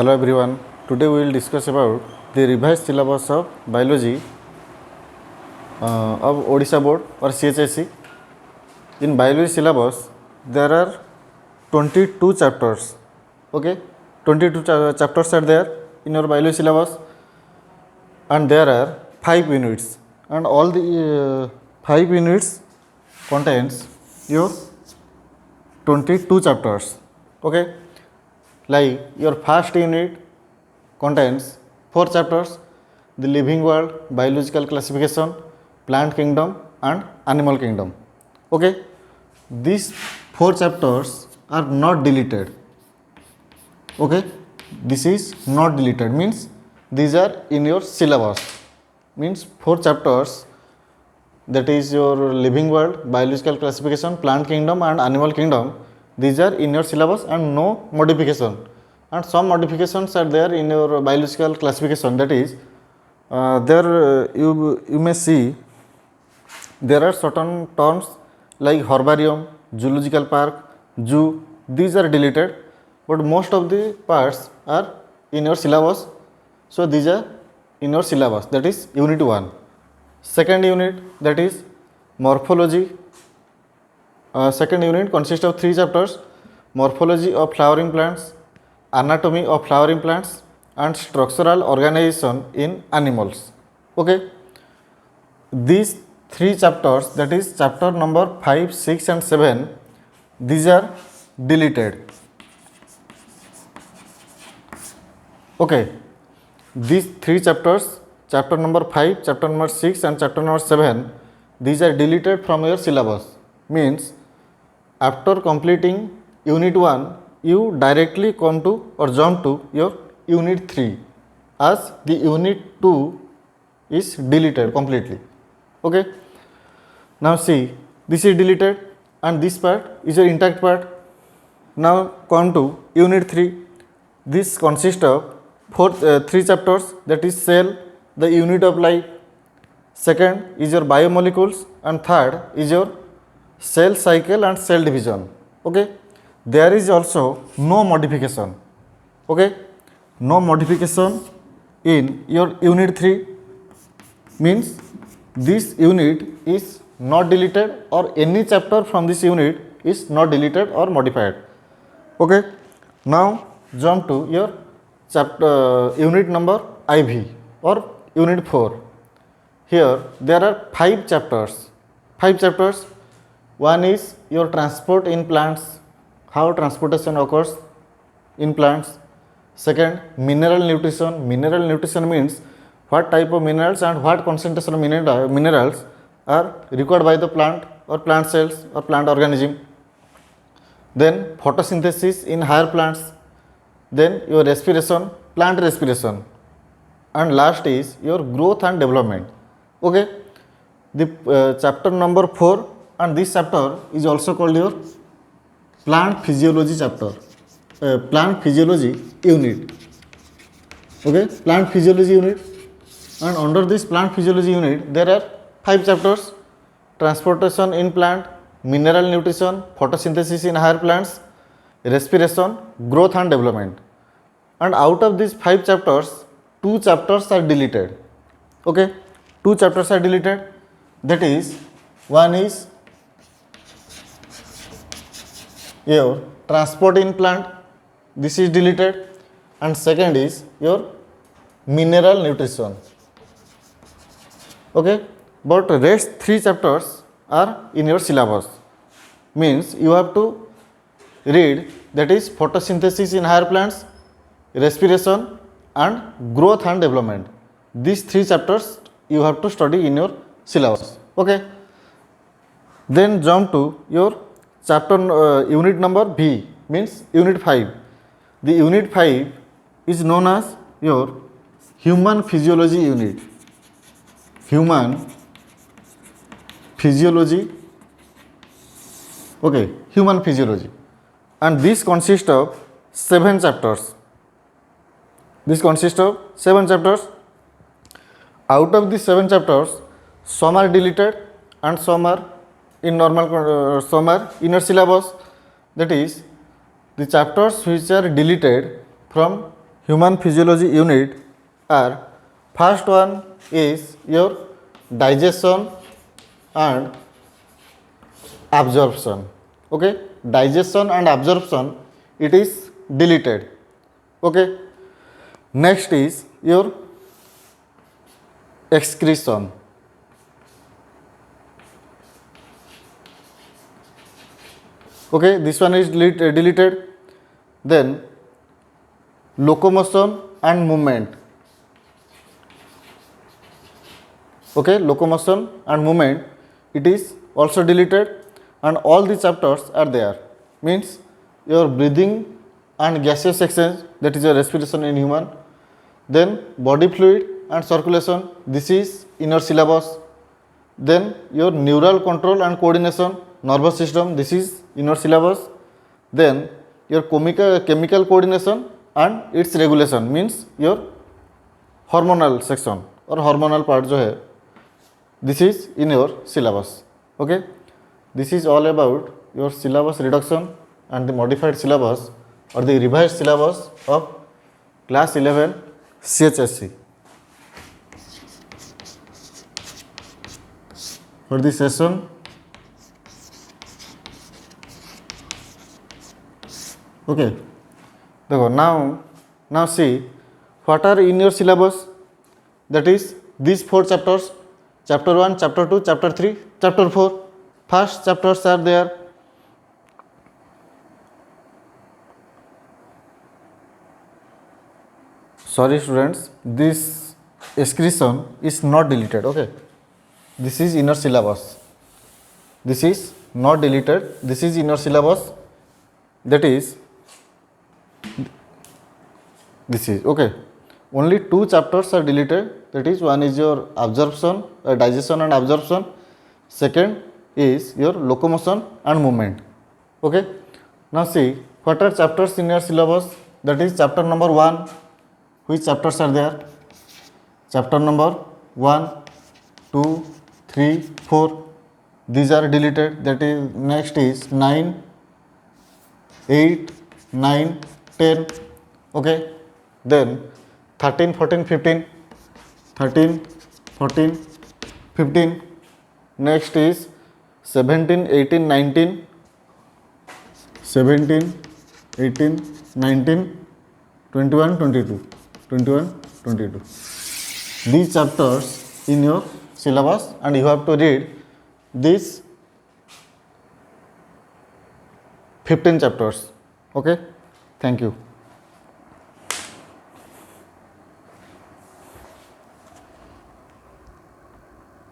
Hello everyone. Today we will discuss about the revised syllabus of biology of Odisha Board or CHSE. In biology syllabus, there are 22 chapters. Okay, 22 chapters are there in your biology syllabus, and there are 5 units, and all the 5 units contains your 22 chapters. Okay, like your first unit contains 4 chapters: the living world, biological classification, plant kingdom and animal kingdom. Okay, these 4 chapters are not deleted. Okay, this is not deleted, means these are in your syllabus, means 4 chapters, that is your living world, biological classification, plant kingdom and animal kingdom. These are in your syllabus and no modification, and some modifications are there in your biological classification. That is there you may see there are certain terms like herbarium, zoological park, zoo. These are deleted, but most of the parts are in your syllabus. So these are in your syllabus, that is unit 1. Second unit, that is morphology. Second unit consists of 3 chapters: morphology of flowering plants, anatomy of flowering plants and structural organization in animals. Okay, these 3 chapters, that is chapter number 5, 6 and 7, these are deleted. Okay, these 3 chapters, chapter number 5, chapter number 6 and chapter number 7, these are deleted from your syllabus. Means after completing unit 1, you directly come to or jump to your unit 3, as the unit 2 is deleted completely. Okay, now see, this is deleted and this part is your intact part. Now come to unit 3. This consists of 3 chapters, that is cell, the unit of life. Second is your biomolecules, and third is your cell cycle and cell division. Okay, there is also no modification. Okay, no modification in your unit 3, means this unit is not deleted, or any chapter from this unit is not deleted or modified. Okay, now jump to your chapter unit number IV or unit 4. Here there are 5 chapters. 5 chapters. One is your transport in plants, how transportation occurs in plants. Second, mineral nutrition. Mineral nutrition means what type of minerals and what concentration of minerals are required by the plant or plant cells or plant organism. Then photosynthesis in higher plants. Then your respiration, plant respiration, and last is your growth and development. Okay, the chapter number 4, and this chapter is also called your plant physiology chapter, plant physiology unit. Okay, plant physiology unit, and under this plant physiology unit there are 5 chapters: transportation in plant, mineral nutrition, photosynthesis in higher plants, respiration, growth and development. And out of these 5 chapters, 2 chapters are deleted. Okay, 2 chapters are deleted, that is, one is your transport in plant, this is deleted, and second is your mineral nutrition. Okay, but rest 3 chapters are in your syllabus, means you have to read, that is photosynthesis in higher plants, respiration and growth and development. These 3 chapters you have to study in your syllabus. Okay, then jump to your chapter unit number B, means unit 5. The unit 5 is known as your human physiology unit. Human physiology. Okay, human physiology, and this consists of 7 chapters. This consists of 7 chapters. Out of these 7 chapters, some are deleted and some are in normal, some are in your syllabus. That is, the chapters which are deleted from human physiology unit are, first one is your digestion and absorption. Okay, digestion and absorption, it is deleted. Okay, next is your excretion. Okay, this one is deleted. Then locomotion and movement. Okay, locomotion and movement, it is also deleted, and all the chapters are there. Means your breathing and gaseous exchange, that is your respiration in human. Then body fluid and circulation, this is in your syllabus. Then your neural control and coordination, nervous system, this is in your syllabus. Then your chemical coordination and its regulation, means your hormonal section or hormonal part जो है, this is in your syllabus. Okay, this is all about your syllabus reduction and the modified syllabus or the revised syllabus of class 11 CHSC. For this session, okay, now see what are in your syllabus. That is these 4 chapters, chapter 1, chapter 2, chapter 3, chapter 4. First chapters are there. Sorry students, this excretion is not deleted. Okay, this is in your syllabus. This is not deleted. This is in your syllabus. That is, this is okay. Only 2 chapters are deleted. That is, one is your absorption, digestion and absorption. Second is your locomotion and movement. Okay. Now see what are chapters in your syllabus. That is chapter number 1. Which chapters are there? Chapter number 1, 2, 3, 4. These are deleted. That is, next is 9, 8, 9, 10. Okay. Then 13, 14, 15. 13, 14, 15. Next is 17, 18, 19. 17, 18, 19, 21, 22. 21, 22. These chapters in your syllabus, and you have to read these 15 chapters. Okay. Thank you.